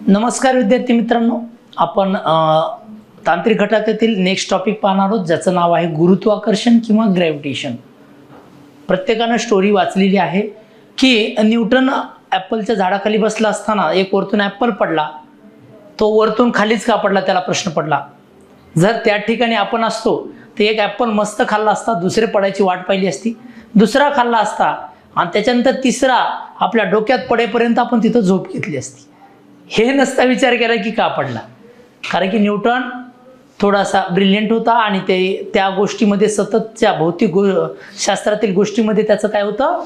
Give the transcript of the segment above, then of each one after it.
नमस्कार विद्यार्थी मित्रांनो, आपण तांत्रिक घटकातील नेक्स्ट टॉपिक पाहणार आहोत, ज्याचं नाव आहे गुरुत्वाकर्षण किंवा ग्रॅव्हिटेशन. प्रत्येकानं स्टोरी वाचलेली आहे की न्यूटन ॲपलच्या झाडाखाली बसला असताना एक वरतून ॲपल पडला. तो वरतून खालीच का पडला, त्याला प्रश्न पडला. जर त्या ठिकाणी आपण असतो तर एक ॲपल मस्त खाल्ला असता, दुसरे पडायची वाट पाहिली असती, दुसरा खाल्ला असता आणि त्याच्यानंतर तिसरा आपल्या डोक्यात पडेपर्यंत आपण तिथं झोप घेतली असती. हे नसता विचार केला की का पडला. कारण की न्यूटन थोडासा ब्रिलियंट होता आणि ते त्या गोष्टीमध्ये सततच्या भौतिक शास्त्रातील गोष्टीमध्ये त्याचं काय होतं,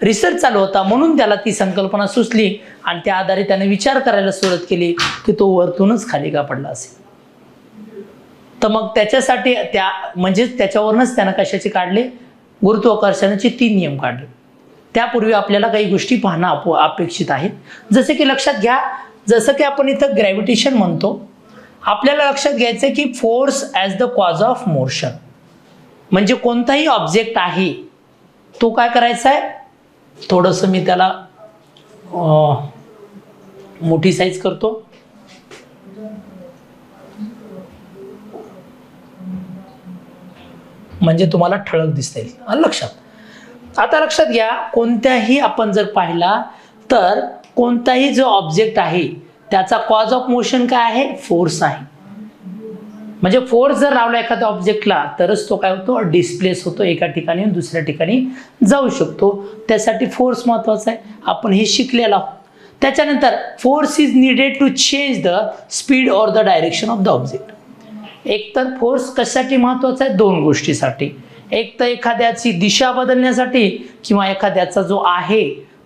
रिसर्च चालू होता. म्हणून त्याला ती संकल्पना सुचली आणि त्या आधारे त्याने विचार करायला सुरुवात केली की तो वरतूनच खाली का पडला असेल. तर मग त्याच्यासाठी म्हणजेच त्याच्यावरूनच त्यानं कशाचे काढले, गुरुत्वाकर्षणाचे 3 नियम काढले. त्यापूर्वी आपल्याला काही गोष्टी पाहणं अपेक्षित आहेत. जसे की लक्षात घ्या, जसं की आपण इथं ग्रॅव्हिटेशन म्हणतो, आपल्याला लक्षात घ्यायचं की force as the cause of motion. म्हणजे कोणताही ऑब्जेक्ट आहे तो काय करायचा आहे, थोडंसं मी त्याला मोठी साईज करतो. म्हणजे तुम्हाला ठळक दिसता येईल लक्षात. आता लक्षात घ्या, कोणत्याही आपण जर पाहिला तर कोणताही जो ऑब्जेक्ट आहे त्याचा कॉज ऑफ मोशन काय आहे, फोर्स आहे. म्हणजे फोर्स जर लावला एखाद्या ऑब्जेक्टला तरच तो काय होतो, डिस्प्लेस होतो, एका ठिकाणी दुसऱ्या ठिकाणी जाऊ शकतो. त्यासाठी फोर्स महत्वाचा आहे, आपण हे शिकलेलो आहोत. त्याच्यानंतर force is needed to change the speed or the direction of the object. एक तर फोर्स कशासाठी महत्वाचा आहे, 2 गोष्टीसाठी. एक तर एखाद्याची दिशा बदलण्यासाठी किंवा एखाद्याचा जो आहे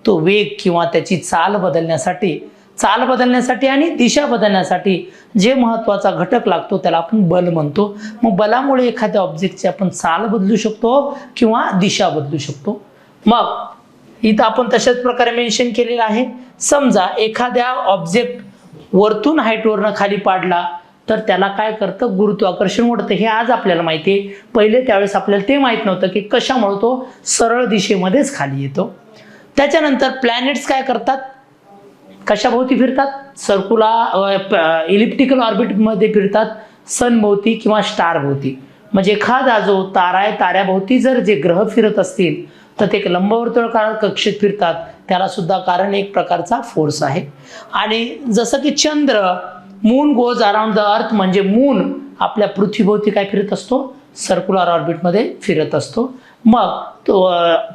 तो वेग किंवा त्याची चाल बदलण्यासाठी आणि दिशा बदलण्यासाठी जे महत्त्वाचा घटक लागतो त्याला आपण बल म्हणतो. मग बलामुळे एखाद्या ऑब्जेक्टची आपण चाल बदलू शकतो किंवा दिशा बदलू शकतो. मग इथं आपण तशाच प्रकारे मेन्शन केलेलं आहे. समजा एखाद्या ऑब्जेक्ट वरतून हाईटवरनं खाली पाडला तर त्याला काय करतं, गुरुत्वाकर्षण ओढतं. हे आज आपल्याला माहिती आहे. पहिले त्यावेळेस आपल्याला ते माहीत नव्हतं की कशामुळे तो सरळ दिशेमध्येच खाली येतो. त्याच्यानंतर प्लॅनेट्स काय करतात, कशाभोवती फिरतात, इलिप्टिकल ऑर्बिटमध्ये फिरतात, सनभोवती किंवा स्टारभोवती. म्हणजे एखादा जो तारा आहे ताऱ्याभोवती जर जे ग्रह फिरत असतील तर ते लंबवर्तुळाकार कक्षेत फिरतात. त्याला सुद्धा कारण एक प्रकारचा फोर्स आहे. आणि जसं की चंद्र, moon goes around the earth, म्हणजे मून आपल्या पृथ्वीभोवती काय फिरत असतो, सर्क्युलर ऑर्बिटमध्ये फिरत असतो. मग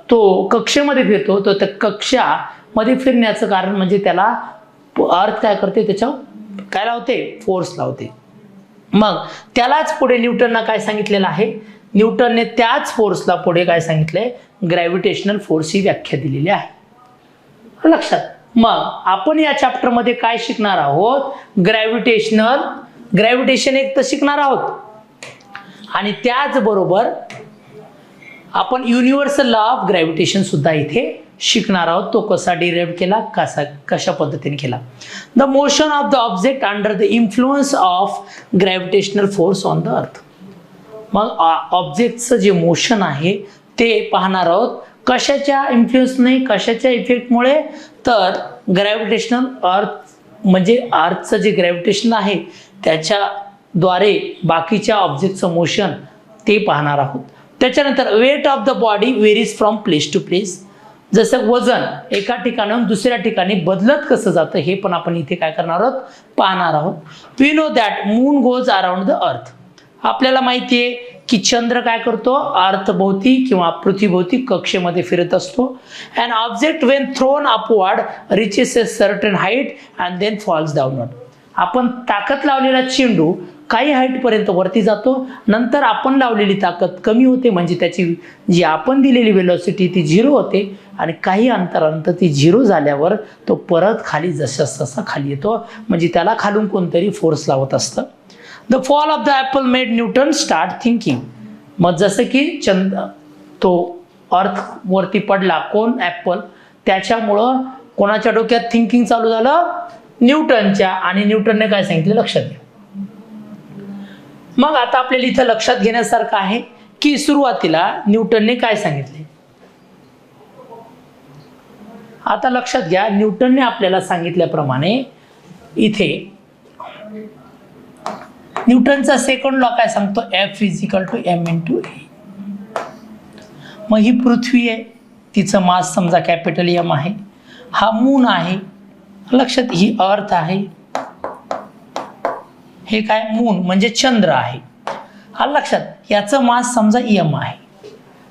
तो कक्षेमध्ये फिरतो. तो त्या कक्षामध्ये फिरण्याचं कारण म्हणजे त्याला अर्थ काय करते, त्याच्यावर काय लावते, फोर्स लावते. मग त्यालाच पुढे न्यूटनना काय सांगितलेलं आहे, न्यूटनने त्याच फोर्सला पुढे काय सांगितलंय, ग्रॅव्हिटेशनल फोर्स ही व्याख्या दिलेली आहे लक्षात. मग आपण या चॅप्टरमध्ये काय शिकणार आहोत, ग्रॅव्हिटेशन एक तर शिकणार आहोत आणि त्याचबरोबर आपण युनिव्हर्सल लॉ ऑफ ग्रॅव्हिटेशन सुद्धा इथे शिकणार आहोत. तो कसा डिराइव्ह केला, कशा पद्धतीने केला. The motion of the object under the influence of gravitational force on the earth. मग ऑब्जेक्टचं जे मोशन आहे ते पाहणार आहोत. कशाच्या इन्फ्लुअन्सने, कशाच्या इफेक्टमुळे, तर ग्रॅव्हिटेशनल म्हणजे अर्थचं जे ग्रॅव्हिटेशन आहे त्याच्याद्वारे बाकीच्या ऑब्जेक्टचं मोशन ते पाहणार आहोत. त्याच्यानंतर weight of the body varies from place to place. जसं वजन एका ठिकाणाहून दुसऱ्या ठिकाणी बदलत कसं जातं हे पण आपण इथे काय करणार आहोत, पाहणार आहोत. We know that moon goes around the earth. आपल्याला माहिती आहे की चंद्र काय करतो, अर्थभोवती किंवा पृथ्वीभोवती कक्षेमध्ये फिरत असतो. And object when thrown upward reaches a certain height and then falls downward. आपण ताकद लावलेला चेंडू काही हाईटपर्यंत वरती जातो, नंतर आपण लावलेली ताकद कमी होते, म्हणजे त्याची जी आपण दिलेली वेलॉसिटी ती 0 होते आणि काही अंतरानंतर ती 0 झाल्यावर तो परत खाली जसा खाली येतो. म्हणजे त्याला खालून कोणतरी फोर्स लावत असतं. The fall of the Apple made Newton start thinking. मग जसं की तो अर्थ वरती पडला, कोण, ॲपल, त्याच्यामुळं कोणाच्या डोक्यात थिंकिंग चालू झालं, न्यूटनच्या. आणि न्यूटनने काय सांगितलं, लक्षात घ्या. मग आता आपल्याला इथं लक्षात घेण्यासारखं आहे की सुरुवातीला न्यूटनने काय सांगितले. आता लक्षात घ्या, न्यूटनने आपल्याला सांगितल्याप्रमाणे इथे न्यूटनचा सेकंड लॉ काय सांगतो, F = m × a. मग ही पृथ्वी आहे, तिचं मास समजा कॅपिटल M आहे, हा मून आहे, लक्षात, ही अर्थ आहे, हे काय मून म्हणजे चंद्र आहे, हा लक्षात, याचं मास समजा m आहे.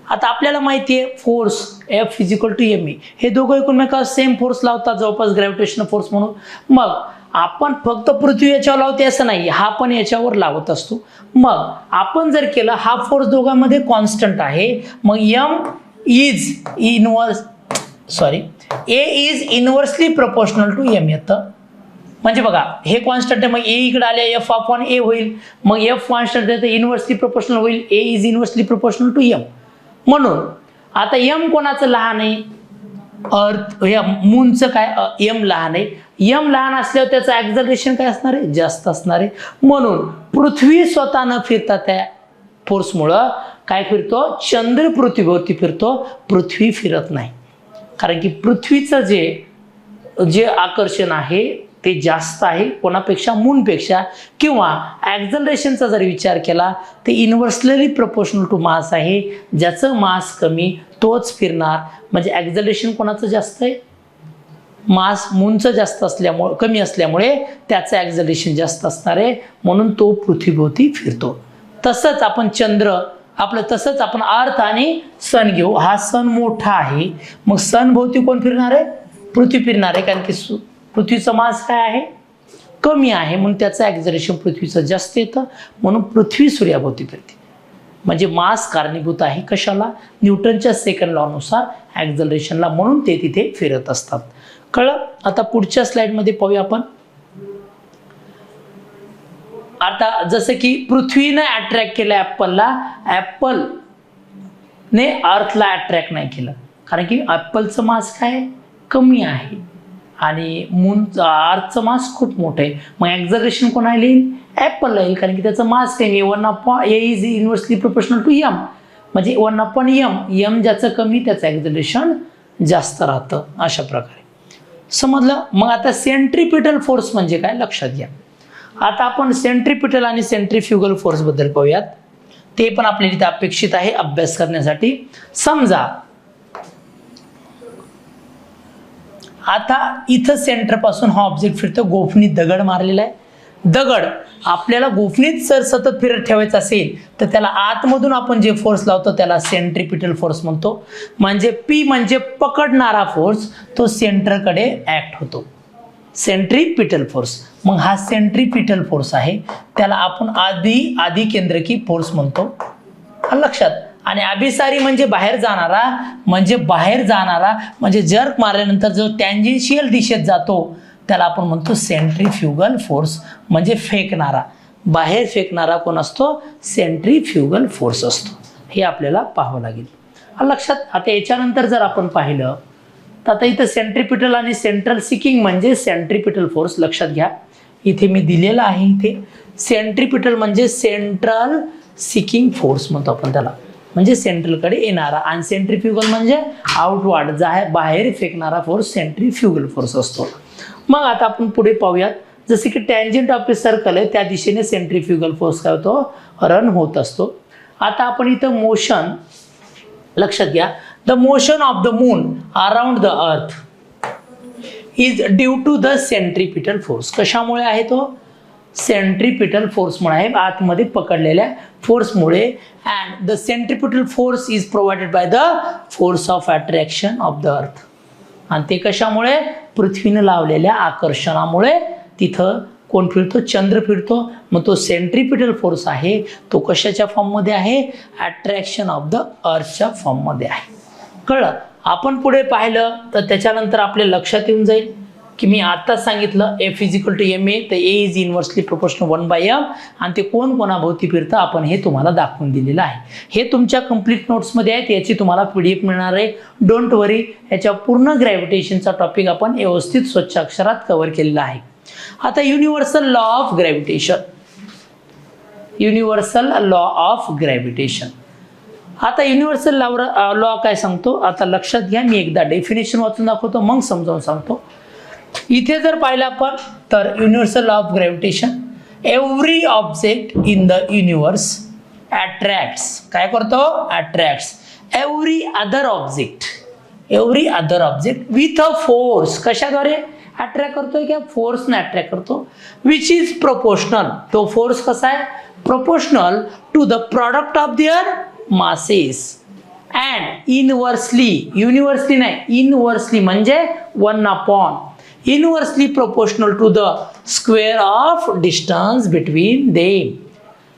आता आपल्याला माहिती आहे फोर्स F = ma, हे दोघं एकमेकांवर सेम फोर्स लावतात जवळपास ग्रॅव्हिटेशनल फोर्स म्हणून. मग आपण फक्त पृथ्वी याच्यावर लावते असं नाही, हा पण याच्यावर लावत असतो. मग आपण जर केलं, हा फोर्स दोघांमध्ये कॉन्स्टंट आहे, मग A is inversely proportional to m येतं. म्हणजे बघा, हे कॉन्स्टंट आहे, मग A इकडे आले F/A होईल, मग F कॉन्स्टंट आहे तर इनव्हर्सली प्रोपोर्शनल होईल, A is inversely proportional to m. म्हणून आता m कोणाचं लहान आहे, अर्थ या मूनचं काय, m लहान आहे, m लहान असल्यावर त्याचं ॲक्झलरेशन काय असणार आहे, जास्त असणार आहे. म्हणून पृथ्वी स्वतः न फिरता त्या फोर्समुळं काय फिरतो, चंद्र पृथ्वीभोवती फिरतो, पृथ्वी फिरत नाही. कारण की पृथ्वीचं जे आकर्षण आहे ते जास्त आहे कोणापेक्षा, मूनपेक्षा. किंवा ॲक्झलरेशनचा जर विचार केला तर इनव्हर्सली प्रोपोर्शनल टू मास आहे, ज्याचं मास कमी तोच फिरणार. म्हणजे ॲक्झलरेशन कोणाचं जास्त आहे, मास मूनचं जास्त असल्यामुळे, कमी असल्यामुळे त्याचं ॲक्झलरेशन जास्त असणार आहे, म्हणून तो पृथ्वीभोवती फिरतो. तसंच आपण चंद्र तसंच आपण अर्थ आणि सन घेऊ. हा सन मोठा आहे, मग सन भोवती कोण फिरणार आहे, पृथ्वी फिरणार आहे, कारण की पृथ्वीचं मास काय आहे, कमी आहे, म्हणून त्याचं ॲक्झलरेशन पृथ्वीचं जास्त येतं, म्हणून पृथ्वी सूर्याभोवती फिरते. म्हणजे मास कारणीभूत आहे कशाला, न्यूटनच्या सेकंड लॉनुसार ॲक्झलरेशनला, म्हणून ते तिथे फिरत असतात. कळलं. आता पुढच्या स्लाइडमध्ये पाहूया आपण. आता जसं की पृथ्वीने अट्रॅक्ट केलं ॲपलला, ॲपलने अर्थला अट्रॅक्ट नाही केलं, कारण की ॲपलचं मास काय कमी आहे आणि अर्थचं मास खूप मोठं आहे. मग ॲक्झलरेशन कोणाला येईल, ॲपलला येईल, कारण की त्याचं मास कमी आहे. 1/a is inversely proportional to m, म्हणजे 1/m, ज्याचं कमी त्याचं ॲक्झलरेशन जास्त राहतं. अशा प्रकारे समजलं. मग आता सेंट्रिपिटल फोर्स म्हणजे काय लक्षात घ्या. आता आपण सेंट्रिपिटल आणि सेंट्रिफ्युगल फोर्स बद्दल पाहूयात, ते पण आपल्याला इथे अपेक्षित आहे अभ्यास करण्यासाठी. समजा आता इथं सेंटर पासून हा ऑब्जेक्ट फिरतो, गोफणीत दगड मारलेला आहे, दगड आपल्याला गोफणीत जर सतत फिरत ठेवायचं असेल तर त्याला आतमधून आपण जे फोर्स लावतो त्याला सेंट्रिपिटल फोर्स म्हणतो. म्हणजे P म्हणजे पकडणारा फोर्स, तो सेंटरकडे ऍक्ट होतो, सेंट्रिपिटल फोर्स. मग हा सेंट्रिपिटल फोर्स आहे, त्याला आपण आधी केंद्रकी फोर्स म्हणतो, लक्षात. आणि अभिसारी म्हणजे बाहेर जाणारा, म्हणजे जर्क मारल्यानंतर जो टँजेन्शियल दिशेत जातो त्याला आपण म्हणतो सेंट्रिफ्युगल फोर्स, म्हणजे फेकणारा, बाहेर फेकणारा कोण असतो, सेंट्रिफ्युगल फोर्स असतो. हे आपल्याला पाहावं लागेल, लक्षात. आता याच्यानंतर जर आपण पाहिलं तर आता इथं सेंट्रिपिटल आणि सेंट्रल सिकिंग म्हणजे सेंट्रिपिटल फोर्स, लक्षात घ्या. इथे मी दिलेलं आहे, इथे सेंट्रिपिटल म्हणजे सेंट्रल सिकिंग फोर्स म्हणतो आपण त्याला, म्हणजे सेंट्रलकडे येणारा. आणि सेंट्रिफ्युगल म्हणजे आउटवर्ड, बाहेर फेकणारा फोर्स सेंट्रिफ्युगल फोर्स असतो. मग आता आपण पुढे पाहूयात. जसे की टँजंट ऑफ ए सर्कल आहे त्या दिशेने सेंट्रिफ्युगल फोर्स काय होतो, रन होत असतो. आता आपण इथं मोशन लक्षात घ्या. The motion of the moon around the earth is due to the centripetal force. कशामुळे आहे तो, सेंट्रिपिटल फोर्समुळे आहे, आतमध्ये पकडलेल्या फोर्समुळे. And the centripetal force is provided by the force of attraction of the earth. आणि ते कशामुळे, पृथ्वीने लावलेल्या आकर्षणामुळे तिथं कोण फिरतो, चंद्र फिरतो. मग तो सेंट्रिपिटल फोर्स आहे तो कशाच्या फॉर्ममध्ये आहे, अट्रॅक्शन ऑफ द अर्थच्या फॉर्ममध्ये आहे. कळलं. आपण पुढे पाहिलं तर त्याच्यानंतर आपल्या लक्षात येऊन जाईल की मी आताच सांगितलं F = ma, तर A is inversely proportional 1/m, आणि ते कोणाभोवती फिरतं आपण हे तुम्हाला दाखवून दिलेलं आहे. हे तुमच्या कंप्लीट नोट्समध्ये आहेत, याची तुम्हाला PDF मिळणार आहे. डोंट वरी, याच्या पूर्ण ग्रॅव्हिटेशनचा टॉपिक आपण व्यवस्थित स्वच्छ अक्षरात कव्हर केलेला आहे. आता universal law of gravitation, universal law of gravitation. आता युनिव्हर्सल लॉ काय सांगतो, आता लक्षात घ्या. मी एकदा डेफिनेशन वाचून दाखवतो, मग समजावून सांगतो. इथे जर पाहिलं आपण तर universal law of gravitation, every object in the universe attracts, काय करतो, attracts every other object with a force, कशाद्वारे अट्रॅक्ट करतोय, क्या फोर्सने अट्रॅक्ट करतो, विच इज प्रोपोर्शनल, तो फोर्स कसा आहे, proportional to the product of their masses and inversely, universally नाही, इनवर्सली म्हणजे 1/, inversely proportional to the square of distance between them.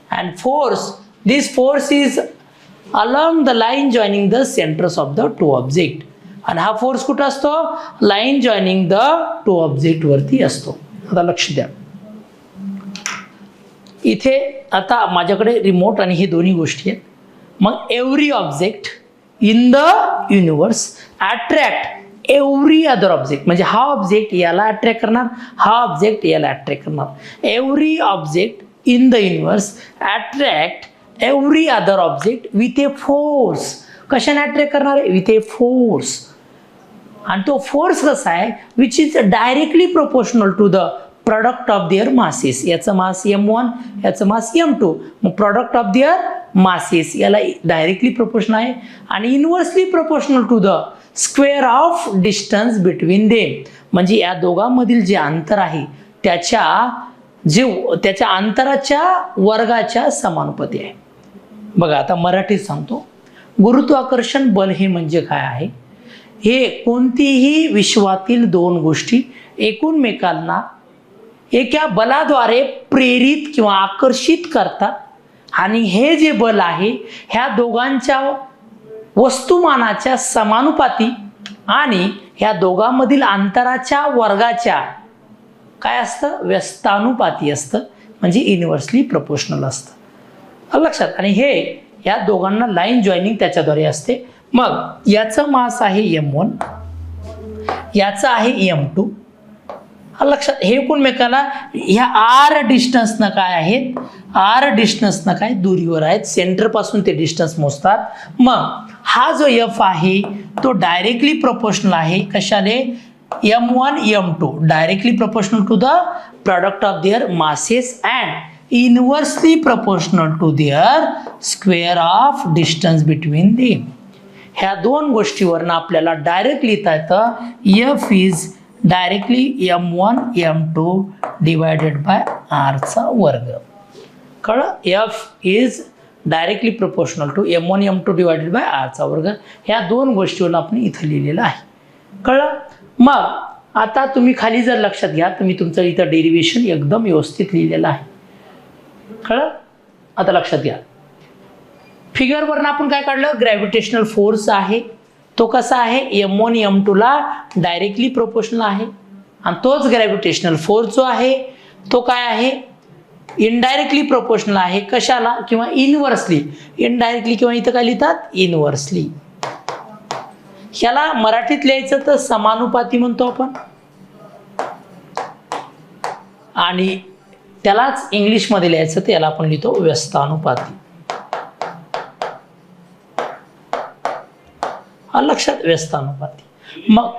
And force, this force is along the line joining the centers of the two object. आणि हा force कुठं असतो, line joining the two object वरती असतो. आता लक्ष द्या, इथे आता माझ्याकडे रिमोट आणि हे दोन्ही गोष्टी आहेत. मग every object in the universe attract every other object, म्हणजे हा ऑब्जेक्ट याला अट्रॅक्ट करणार, हा ऑब्जेक्ट याला अट्रॅक्ट करणार. Every object in the universe attract every other object with a force, कशाने अट्रॅक्ट करणार आहे, विथ ए फोर्स. आणि तो फोर्स कसा आहे, which is directly proportional to the product of their masses, याचं मास m1, याचं मास m2, मग प्रोडक्ट ऑफ देअर मासेस याला डायरेक्टली प्रोपोर्शनल आहे, आणि inversely proportional to the square of distance between them, म्हणजे या दोघांमधील जे अंतर आहे त्याच्या अंतराच्या वर्गाच्या समानुपाती आहे. बघा आता मराठीत सांगतो, गुरुत्वाकर्षण बल हे म्हणजे काय आहे, हे कोणतीही विश्वातील दोन गोष्टी एकमेकांना एका बलाद्वारे प्रेरित किंवा आकर्षित करतात, आणि हे जे बल आहे ह्या दोघांच्या वस्तुमानाच्या समानुपाती आणि ह्या दोघांमधील अंतराच्या वर्गाच्या काय असतं, व्यस्तानुपाती असतं, म्हणजे इनव्हर्सली प्रोपोर्शनल असतं. लक्षात, आणि हे या दोघांना लाईन जॉईनिंग त्याच्याद्वारे असते. मग याचं मास आहे m1, याचं आहे m2. लक्षात, हे एकमेकाला ह्या r डिस्टन्सनं काय आहेत, r डिस्टन्सनं काय दुरीवर आहेत, सेंटर पासून ते डिस्टन्स मोजतात. मग हा जो f आहे तो डायरेक्टली प्रोपोर्शनल आहे, कशाने, m1 m2 directly proportional to the product of their masses and inversely proportional to their square of distance between them. ह्या दोन गोष्टीवरनं आपल्याला डायरेक्ट लिहिता येतं f is directly m1 m2 divided by r चा वर्ग. कळलं, f is directly proportional to m1 m2 divided by r चा वर्ग. ह्या दोन गोष्टीवर आपण इथं लिहिलेलं आहे. कळलं. मग आता तुम्ही खाली जर लक्षात घ्या तर मी तुमचं इथं डेरिव्हेशन एकदम व्यवस्थित लिहिलेलं आहे. कळलं. आता लक्षात घ्या, फिगरवरनं आपण काय काढलं, ग्रॅव्हिटेशनल फोर्स आहे तो कसा आहे, m1 m2 ला डायरेक्टली प्रोपोर्शनल आहे, आणि तोच ग्रॅव्हिटेशनल फोर्स जो आहे तो काय आहे, इनडायरेक्टली प्रोपोर्शनल आहे, कशाला, किंवा इनवर्सली. इनडायरेक्टली किंवा इथं काय लिहितात, इनवर्सली. ह्याला मराठीत लिहायचं तर समानुपाती म्हणतो आपण, आणि त्यालाच इंग्लिशमध्ये लिहायचं तर याला आपण लिहितो व्यस्तानुपाती. लक्षात, व्यस्तानुपाती. मग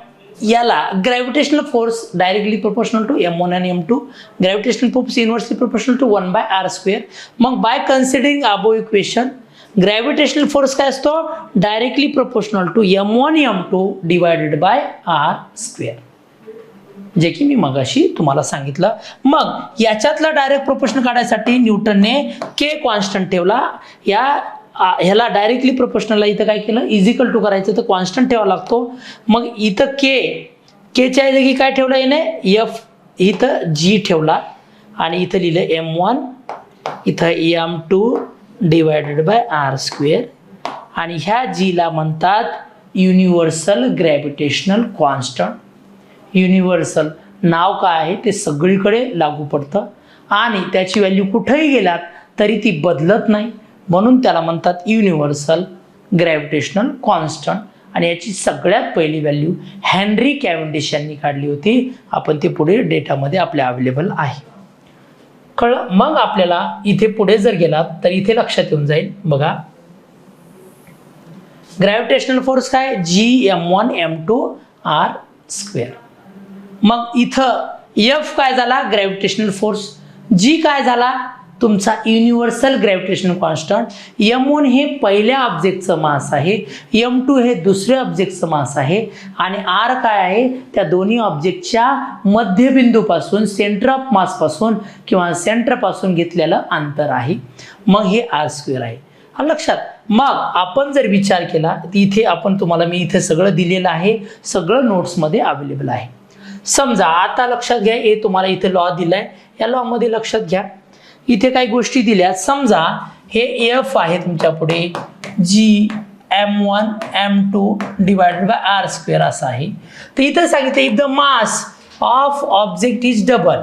याला gravitational force directly proportional to m1 आणि m2, gravitational force inversely proportional to 1/r². मग by considering above equation, gravitational force काय असतो, directly proportional to m1 m2 divided by r², जे की मी मगाशी तुम्हाला सांगितलं. मग याच्यातला डायरेक्ट प्रोपोर्शन काढायसाठी न्यूटनने k कॉन्स्टंट ठेवला. ह्याला डायरेक्टली प्रोपोर्शनलला इथं काय केलं, इजिकल टू करायचं तर कॉन्स्टंट ठेवावा लागतो. मग इथं के च्या जागी काय ठेवलं याने, f इथं g ठेवला, आणि इथं लिहिलं m1, इथं m2 डिवायडेड बाय r², आणि ह्या g ला म्हणतात युनिव्हर्सल ग्रॅव्हिटेशनल कॉन्स्टंट. युनिव्हर्सल नाव काय आहे ते सगळीकडे लागू पडतं, आणि त्याची व्हॅल्यू कुठेही गेलात तरी ती बदलत नाही, म्हणून त्याला म्हणतात युनिव्हर्सल ग्रॅव्हिटेशनल कॉन्स्टंट. आणि याची सगळ्यात पहिली व्हॅल्यू हेनरी कॅव्हेंडिश यांनी काढली होती. आपण ते पुढे डेटामध्ये आपल्या अवेलेबल आहे. कळलं. मग आपल्याला इथे पुढे जर गेलात तर इथे लक्षात येऊन जाईल. बघा, ग्रॅव्हिटेशनल फोर्स काय, g m1 m2 r². मग इथं एफ काय झाला ग्रॅव्हिटेशनल फोर्स, जी काय झाला तुमचा युनिव्हर्सल ग्रॅव्हिटेशनल कॉन्स्टंट, M1 हे पहिल्या ऑब्जेक्टचं मास आहे, M2 हे दुसऱ्या ऑब्जेक्टचं मास आहे आणि R काय आहे त्या दोन्ही ऑब्जेक्टच्या मध्यबिंदूपासून सेंटर ऑफ मास पासून किंवा सेंटर पासून घेतलेलं अंतर आहे. मग हे R² आहे. लक्षात. मग आपण जर विचार केला इथे आपण तुम्हाला मी इथे सगळं दिलेलं आहे, सगळं नोट्समध्ये अवेलेबल आहे. समजा आता लक्षात घ्या, हे तुम्हाला इथे लॉ दिलाय, या लॉ मध्ये लक्षात घ्या इथे काही गोष्टी दिल्या. समजा हे एफ आहे तुमच्या पुढे जी M1 M2 divided by R² असं आहे. तर इथं सांगितलं if the mass of object is double,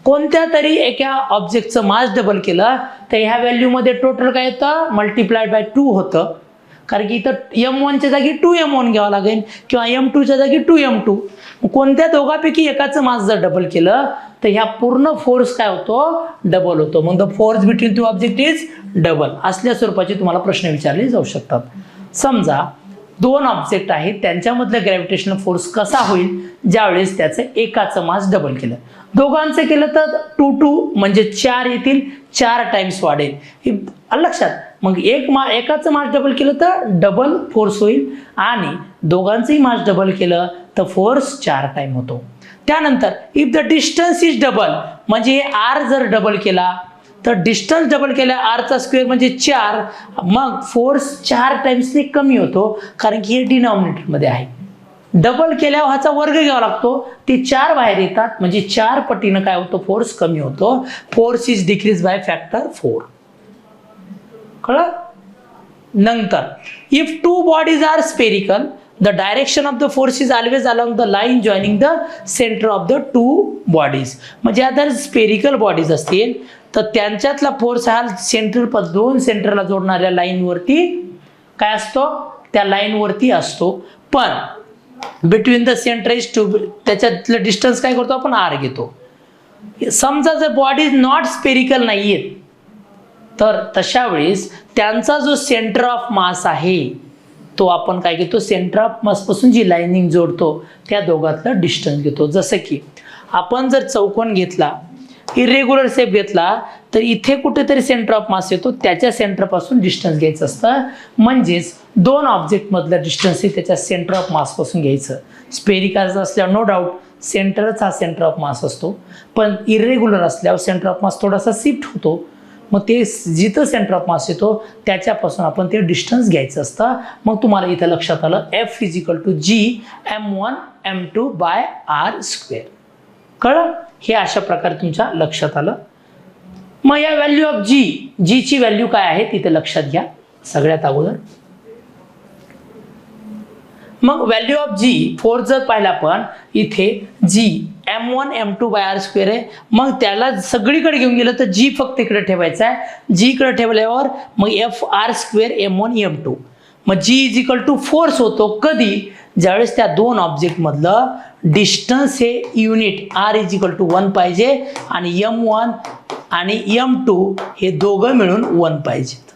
कोणत्या तरी एका ऑब्जेक्टचं मास डबल केलं तर ह्या व्हॅल्यूमध्ये टोटल काय येतं मल्टिप्लाइड बाय 2 होतं, कारण की इथं M1च्या जागी 2M1 घ्यावं लागेल किंवा M2च्या जागी 2M2. कोणत्या दोघांपैकी एकाचं मास जर डबल केलं तर ह्या पूर्ण फोर्स काय होतो डबल होतो. मग the force between two object is double. असल्या स्वरूपाचे तुम्हाला प्रश्न विचारले जाऊ शकतात. समजा दोन ऑब्जेक्ट आहेत त्यांच्यामधलं ग्रॅव्हिटेशनल फोर्स कसा होईल ज्यावेळेस त्याचं एकाचं मास डबल केलं, दोघांचं केलं तर 2 म्हणजे 4 येतील, 4 टाइम्स वाढेल. हे लक्षात. मग एकाचं मास डबल केलं तर डबल फोर्स होईल आणि दोघांचंही मास डबल केलं तर फोर्स 4 टाइम होतो. त्यानंतर if the distance is double, म्हणजे R जर डबल केला तर डिस्टन्स डबल केला R चा स्क्वेअर म्हणजे 4, मग फोर्स 4 टाइम्सने कमी होतो कारण की हे डिनॉमिनेटर मध्ये आहे. डबल केल्यावर ह्याचा वर्ग घ्यावा लागतो, ते 4 बाहेर येतात म्हणजे 4 पटीनं काय होतं फोर्स कमी होतो. Force is decrease by factor 4. कळलं. नंतर if two bodies are spherical the direction of the force is always along the line joining the center of the two bodies. म्हणजे आता स्पेरिकल बॉडीज असतील तर त्यांच्यातला फोर्स हा दोन सेंटरला जोडणाऱ्या लाईन वरती काय असतो त्या लाईन वरती असतो. पण between the centre is two त्याच्यातलं डिस्टन्स काय करतो आपण R घेतो. समजा जर बॉडीज नॉट स्पेरिकल नाहीयेत तर तशा वेळेस त्यांचा जो सेंटर ऑफ मास आहे तो आपण काय घेतो सेंटर ऑफ मास पासून जी लाइनिंग जोडतो त्या दोघातलं डिस्टन्स घेतो. जसं की आपण जर चौकोन घेतला इरेग्युलर शेप घेतला तर इथे कुठेतरी सेंटर ऑफ मास येतो, त्याच्या सेंटर पासून डिस्टन्स घ्यायचं असतं. म्हणजेच दोन ऑब्जेक्ट मधलं डिस्टन्स हे त्याच्या सेंटर ऑफ मास पासून घ्यायचं. स्पेरिकल असल्यावर नो डाऊट सेंटरच हा सेंटर ऑफ मास असतो, पण इरेग्युलर असल्यावर सेंटर ऑफ मास थोडासा शिफ्ट होतो. मग ते जिथं सेंटर ऑफ मास येतो त्याच्यापासून आपण ते डिस्टन्स घ्यायचं असतं. मग तुम्हाला इथं लक्षात आलं F = G M1 M2 bye R². कळलं. हे अशा प्रकारे तुमच्या लक्षात आलं. मग या व्हॅल्यू ऑफ जी ची व्हॅल्यू काय आहे तिथे लक्षात घ्या सगळ्यात अगोदर. मग व्हॅल्यू ऑफ जी फोर्स जर पाहिला आपण इथे जी M1 M2 बाय R² आहे, मग त्याला सगळीकडे घेऊन गेलं तर जी फक्त इकडे ठेवायचा आहे. जी इकडे ठेवल्यावर मग FR² M1 M2. मग जी = फोर्स होतो कधी ज्यावेळेस त्या दोन ऑब्जेक्ट मधलं डिस्टन्स हे युनिट R = 1 पाहिजे आणि M1 आणि M2 हे दोघं मिळून 1 पाहिजेत.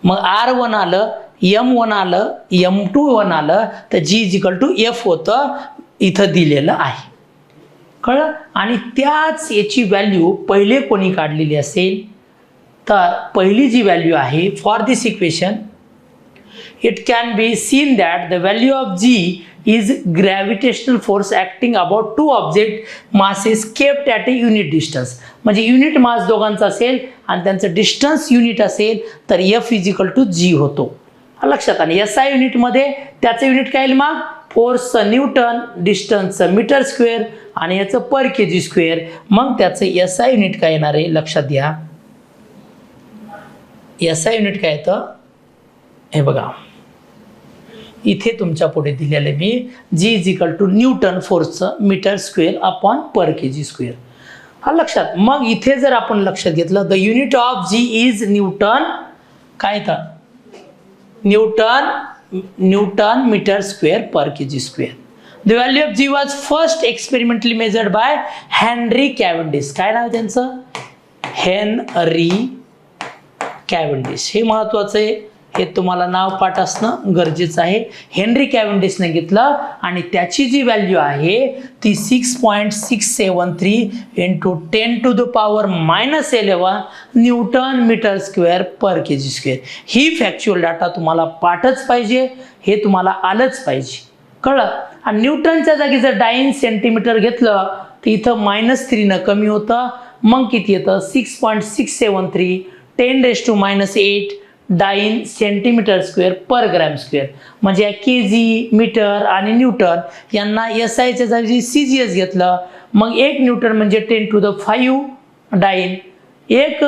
मग R1 आलं M1 आलं M2 1 आलं तर G = F होतं इथं दिलेलं आहे. कळलं. आणि त्याच याची व्हॅल्यू पहिले कोणी काढलेली असेल तर पहिली जी व्हॅल्यू आहे for this equation it can be seen that the value of G is gravitational force acting about two object masses kept at a unit distance. म्हणजे युनिट मास दोघांचा असेल आणि त्यांचं डिस्टन्स युनिट असेल तर F = G होतो. लक्षात. आणि SI युनिट मध्ये त्याचं युनिट काय येईल मग फोर्सचं न्यूटन, डिस्टन्सचं मीटर स्क्वेअर आणि याचं पर kg स्क्वेअर. मग त्याचं SI युनिट काय येणार आहे लक्षात घ्या. SI युनिट काय येतं हे बघा इथे तुमच्या पुढे दिलेले मी G = न्यूटन फोर्सचं metre square upon per kg square. हा लक्षात. मग इथे जर आपण लक्षात घेतलं the unit of G is newton काय तर newton metre square per kg square. The value of G was first experimentally measured by Henry Cavendish. काय नाव त्यांचं हेनरी कॅव्हेंडिश. हे महत्वाचं आहे. हे तुम्हाला नाव पाठ असणं गरजेचं आहे. हेनरी कॅव्हेंडिशने घेतलं आणि त्याची जी व्हॅल्यू आहे ती 6.673 इंटू 10⁻11 न्यूटन मीटर स्क्वेअर पर केजी स्क्वेअर. ही फॅक्च्युअल डाटा तुम्हाला पाठच पाहिजे, हे तुम्हाला आलंच पाहिजे. कळलं. आणि न्यूटनच्या जागी जर डाइन सेंटीमीटर घेतलं तर इथं -3 न कमी होतं. मग किती येतं 6.673 10⁻8 डाइन सेंटीमीटर स्क्वेअर पर ग्रॅम स्क्वेअर. म्हणजे केजी, मीटर आणि न्यूटन यांना SIच्या जागी CGS घेतलं. मग 1 न्यूटन म्हणजे 10⁵ डाइन, 1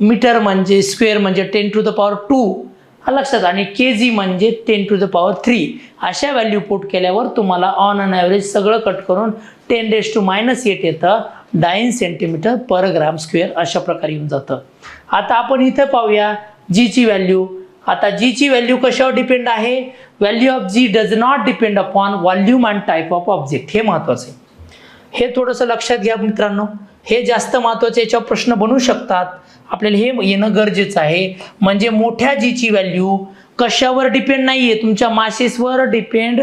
मीटर म्हणजे स्क्वेअर म्हणजे 10⁻². लक्षात. आणि केजी म्हणजे 10⁻3. अशा व्हॅल्यू पुट केल्यावर तुम्हाला ऑन अन ॲव्हरेज सगळं कट करून 10⁻8 येतं डाइन सेंटीमीटर पर ग्राम स्क्वेअर. अशा प्रकारे येऊन जातं. आता आपण इथं पाहूया जीची व्हॅल्यू. आता जीची व्हॅल्यू कशावर डिपेंड आहे? Value of G does not depend upon volume and type of object. हे महत्वाचं आहे. हे थोडंसं लक्षात घ्या मित्रांनो. हे जास्त महत्वाचे याच्यावर प्रश्न बनू शकतात. आपल्याला हे येणं गरजेचं आहे. म्हणजे मोठ्या जीची व्हॅल्यू कशावर डिपेंड नाहीये, तुमच्या मासेसवर डिपेंड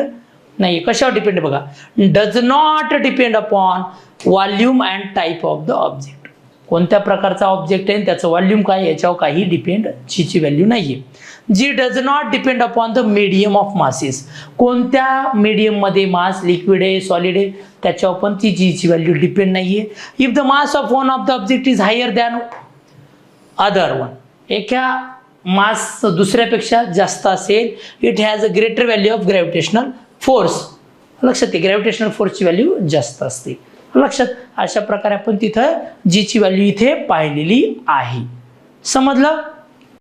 नाहीये. कशावर डिपेंड बघा, does not depend upon volume and type of the object. कोणत्या प्रकारचा ऑब्जेक्ट आहे त्याचं व्हॉल्यूम काय याच्यावर काही डिपेंड जीची व्हॅल्यू नाहीये. G does not depend upon the medium of masses. कोणत्या मीडियम मध्ये मास लिक्विड आहे सॉलिड आहे त्याच्यावर पण ती जीची व्हॅल्यू डिपेंड नाहीये. If the mass of one of the object is higher than other one, एका मास दुसऱ्यापेक्षा जास्त असेल, it has a greater value of gravitational force. लक्षात आहे, ग्रॅव्हिटेशनल फोर्सची व्हॅल्यू जास्त असते. लक्षात. अशा प्रकारे आपण तिथं जीची व्हॅल्यू इथे पाहिलेली आहे. समजलं.